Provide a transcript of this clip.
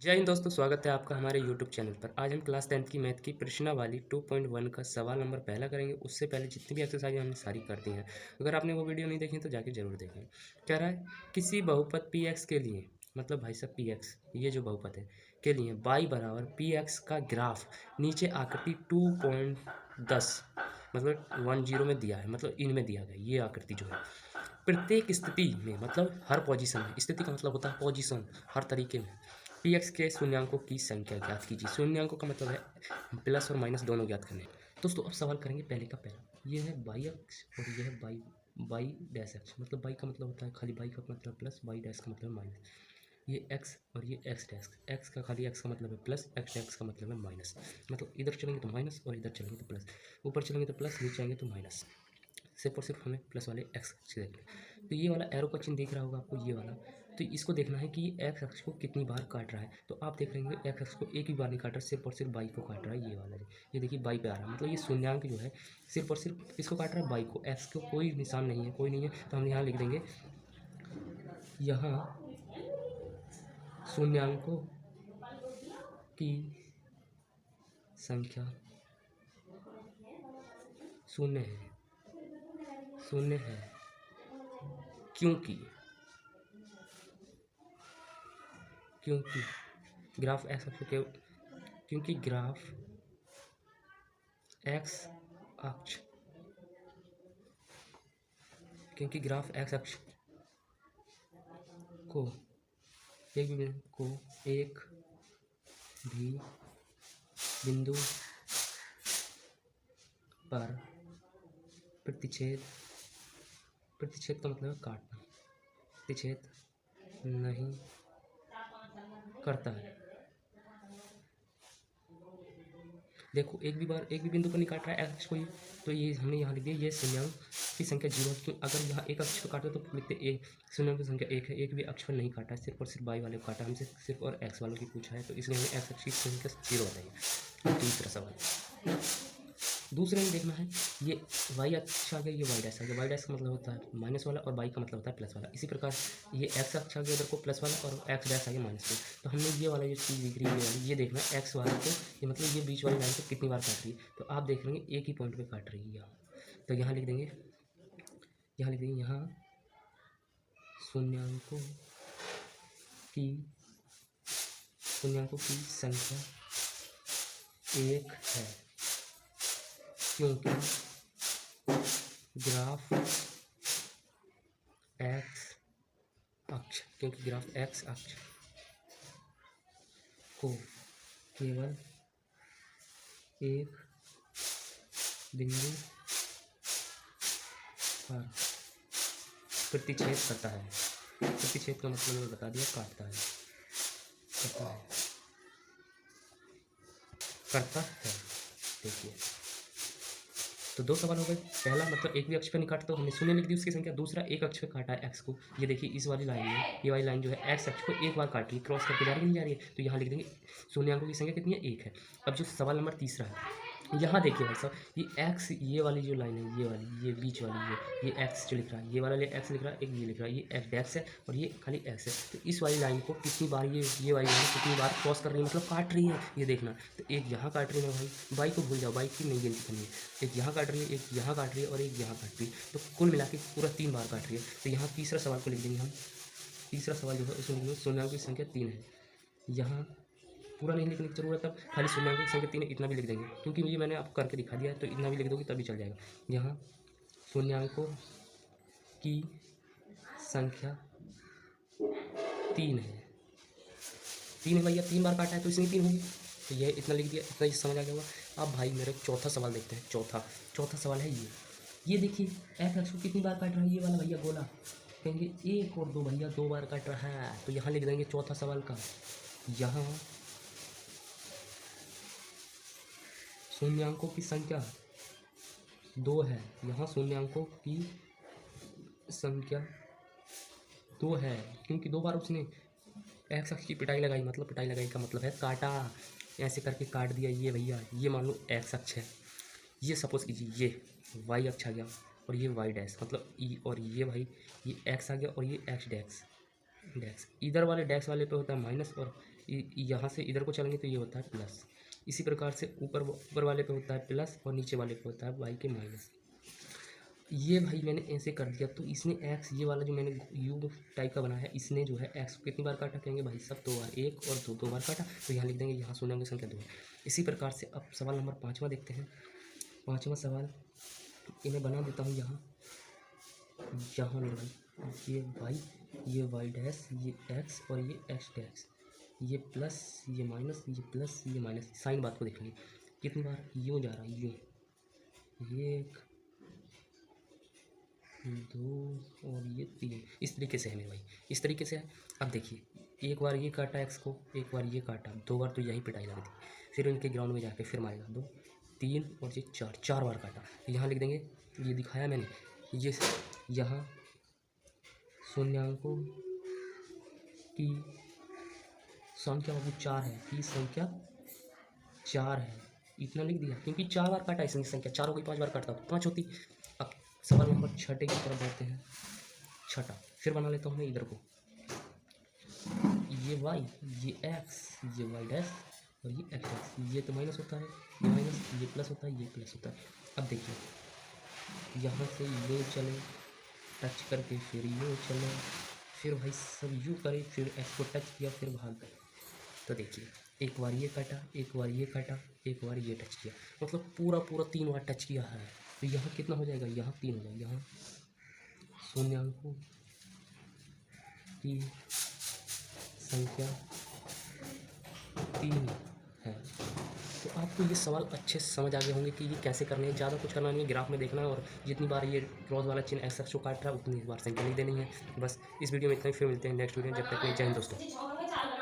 जय हिंद दोस्तों, स्वागत है आपका हमारे YouTube चैनल पर। आज हम क्लास 10th की मैथ की प्रश्नावली 2.1 का सवाल नंबर पहला करेंगे। उससे पहले जितनी भी एक्सरसाइज हमने सारी कर दी हैं, अगर आपने वो वीडियो नहीं देखी तो जाके जरूर देखें। कह रहा है किसी बहुपद px के लिए, मतलब भाई साहब px ये जो बहुपद है के लिए y बराबर px का ग्राफ नीचे आकृति 2.10 मतलब 10 में दिया है, मतलब इनमें दिया गया ये आकृति जो है प्रत्येक स्थिति में, मतलब हर पोजीशन में। स्थिति का मतलब होता है पोजीशन, हर तरीके में। पी एक्स के शून्यांकों की संख्या ज्ञात कीजिए। शून्यांकों का मतलब है प्लस और माइनस दोनों ज्ञात करने। दोस्तों अब सवाल करेंगे पहले का पहला। ये है बाई अक्ष और ये है बाई डैश अक्ष। मतलब बाई का मतलब होता है खाली बाई का मतलब प्लस, बाई डैश का मतलब माइनस। ये एक्स और ये एक्स डैश। एक्स का खाली एक्स का मतलब है प्लस, एक्स डैश का मतलब है माइनस। मतलब इधर चलेंगे तो माइनस और इधर चलेंगे तो प्लस, ऊपर चलेंगे तो प्लस, नीचे आएंगे तो माइनस। सिर्फ और सिर्फ हमें प्लस वाले एक्स अक्ष देखना। तो ये वाला एरो का चिन्ह दिख रहा होगा आपको, ये वाला। तो इसको देखना है कि ये एक्स अक्ष को कितनी बार काट रहा है। तो आप देख लेंगे एक्स अक्ष को एक भी बार नहीं काट रहा, सिर्फ और सिर्फ बाई को काट रहा है। ये वाला ये देखिए बाई पे आ रहा है, मतलब ये शून्यांक जो है सिर्फ और सिर्फ किसको काट रहा है, बाई को। एक्स को कोई निशान नहीं है, कोई नहीं है, तो हम यहाँ लिख देंगे यहाँ शून्यांकों की संख्या शून्य है, शून्य है क्योंकि क्योंकि ग्राफ एक्स अक्ष के क्योंकि ग्राफ एक्स अक्ष क्योंकि ग्राफ एक्स अक्ष को एक भी बिंदु पर प्रतिच्छेद का मतलब है काटना, प्रतिच्छेद नहीं करता है। देखो एक भी बिंदु पर नहीं काट रहा है एक्स को, ये तो ये हमने यहाँ लिख दिया ये शून्यांक की संख्या 0 है। अगर यहाँ एक अक्ष पर काटे तो लिखते एक शून्यांक की संख्या 1 है। एक भी अक्ष पर नहीं काटा है, सिर्फ और सिर्फ बाई वाले को काटा, हमसे सिर्फ और एक्स वालों की पूछा है, तो इसलिए हमें एक्स अक्ष की संख्या 0 बताइए। दूसरा सवाल, दूसरे में देखना है ये वाई अक्ष आ गया, ये वाई डैश आ गया। वाई डैश का मतलब होता है माइनस वाला और वाई का मतलब होता है प्लस वाला। इसी प्रकार ये एक्स अक्ष आ गया इधर को प्लस वाला और एक्स डैश आ गया माइनस वाला। तो हमने ये वाला जो चीज़ दिख रही है ये वाली, ये देखना है एक्स वाले को, ये मतलब ये बीच वाली लाइन को कितनी बार काट रही है। तो आप देख लेंगे एक ही पॉइंट पर काट रही है यहाँ। तो यहाँ लिख देंगे यहाँ शून्यांकों की संख्या 1 है क्योंकि ग्राफ एक्स अक्ष को केवल एक बिंदु पर प्रतिच्छेद करता है। प्रतिच्छेद का मतलब मैंने बता दिया, काटता है। देखिए तो दो सवाल हो गए। पहला मतलब एक भी अक्ष पर नहीं काटा तो हमने शून्य लिख दी उसकी संख्या। दूसरा एक अक्ष पर काटा है एक्स को। ये देखिए इस वाली लाइन में, ये वाली लाइन जो है एक्स अक्ष को एक बार काट रही है, क्रॉस करके जा रही है, नहीं जा रही है। तो यहाँ लिख देंगे शून्यांकों की संख्या कितनी है, 1 है। अब जो सवाल नंबर तीसरा है, यहाँ देखिए भाई साहब, ये एक्स, ये वाली जो लाइन है, ये वाली, ये बीच वाली, ये एक्स जो लिख रहा है, ये वाला एक्स लिख रहा है, एक ये लिख रहा है, ये एक्स डैश है और ये खाली एक्स है। तो इस वाली लाइन को कितनी बार ये वाली लाइन कितनी बार क्रॉस कर रही है, मतलब काट रही है, ये देखना। तो एक यहाँ काट रही है भाई, बाई को भूल जाओ, बाई की नहीं गिनती करनी है। एक यहाँ काट रही है, एक यहाँ काट रही है और एक यहाँ काट रही है, तो कुल मिला के पूरा 3 बार काट रही है। तो यहाँ तीसरा सवाल को लिख देंगे हम। तीसरा सवाल जो है उसमें शून्यांकों की संख्या 3 है। यहाँ पूरा नहीं लिखने की जरूरत है, खाली शून्यांकों की संख्या 3 है इतना भी लिख देंगे, क्योंकि ये मैंने आपको करके दिखा दिया है, तो इतना भी लिख दोगे तभी चल जाएगा। यहाँ शून्यांकों की संख्या 3 है। 3 है भैया, 3 बार काटा है तो इसमें 3 होगी, तो ये इतना लिख दिया, इतना समझ आ गया होगा। अब भाई मेरे चौथा सवाल देखते हैं। चौथा सवाल है ये देखिए एक्स अक्ष को कितनी बार काट रहा है, ये वाला भैया गोला। कहेंगे 1 और 2 भैया 2 बार काट रहा है, तो यहाँ लिख देंगे चौथा सवाल का, यहाँ शून्यांकों की संख्या 2 है। यहाँ शून्यांकों की संख्या 2 है क्योंकि 2 बार उसने एक्स अक्ष की पिटाई लगाई, मतलब पिटाई लगाई का मतलब है काटा, ऐसे करके काट दिया। ये भैया ये मान लो एक्स अक्ष है, ये सपोज कीजिए ये वाई अक्ष आ गया और ये वाई डैश, मतलब ई, और ये भाई ये एक्स आ गया और ये एक्स डैश। इधर वाले डैश वाले पे होता है माइनस और यहाँ से इधर को चलेंगे तो ये होता है प्लस। इसी प्रकार से ऊपर वाले पे होता है प्लस और नीचे वाले पे होता है वाई के माइनस। ये भाई मैंने ऐसे कर दिया तो इसने एक्स, ये वाला जो मैंने यू टाइप का बनाया है, इसने जो है एक्स को कितनी बार काटा कहेंगे भाई सब 2 बार, 1 और 2, 2 बार काटा, तो यहाँ लिख देंगे, यहाँ शून्य की संख्या 2 है। इसी प्रकार से अब सवाल नंबर 5वां देखते हैं। 5वां सवाल इन्हें बना देता हूँ यहाँ मेरे भाई ये वाई डैश, ये एक्स और ये एक्स डैश, ये प्लस ये माइनस, ये प्लस ये माइनस। साइन बात को देख लीजिए कितनी बार यूँ जा रहा है, यूँ, ये 1 2 और ये 3, इस तरीके से है मेरे भाई, इस तरीके से है। अब देखिए एक बार ये काटा एक्स को, एक बार ये काटा, 2 बार तो यही पिटाई लगी थी, फिर इनके ग्राउंड में जाके फिर मारेगा 2 3 और ये 4 बार काटा। यहाँ लिख देंगे, ये दिखाया मैंने, ये यहाँ शून्यांकों की संख्या बाबू 4 है, की संख्या 4 है, इतना लिख दिया क्योंकि 4 बार काटा इसकी संख्या, 4 हो गई, 5 बार काटता तो 5 होती। अब सवाल नंबर 6 की तरफ बढ़ते हैं। 6 फिर बना लेता हूँ मैं इधर को, ये वाई, ये एक्स, ये वाई डैश और ये एक्स डैश, ये तो माइनस होता है, ये माइनस, ये प्लस होता है, ये प्लस होता है। अब देखिए यहाँ से ये चले टच करके, फिर ये चले, फिर भाई सब यू करे, फिर एक्स को टच किया, फिर भाग गए। तो देखिए एक बार ये काटा, एक बार ये काटा, एक बार ये टच किया, मतलब पूरा 3 बार टच किया है। तो यहाँ कितना हो जाएगा, यहाँ 3 हो जाएगा, यहाँ शून्यांकों की संख्या 3 है। तो आपको ये सवाल अच्छे से समझ आ गए होंगे कि ये कैसे करने हैं। ज़्यादा कुछ करना नहीं है, ग्राफ में देखना है और जितनी बार ये क्रॉस वाला चिन्ह एक्स एक्स को काट रहा है उतनी बार संख्या नहीं देनी है। बस इस वीडियो में इतना ही, फिर मिलते हैं नेक्स्ट वीडियो। जब तक के लिए जय हिंद दोस्तों।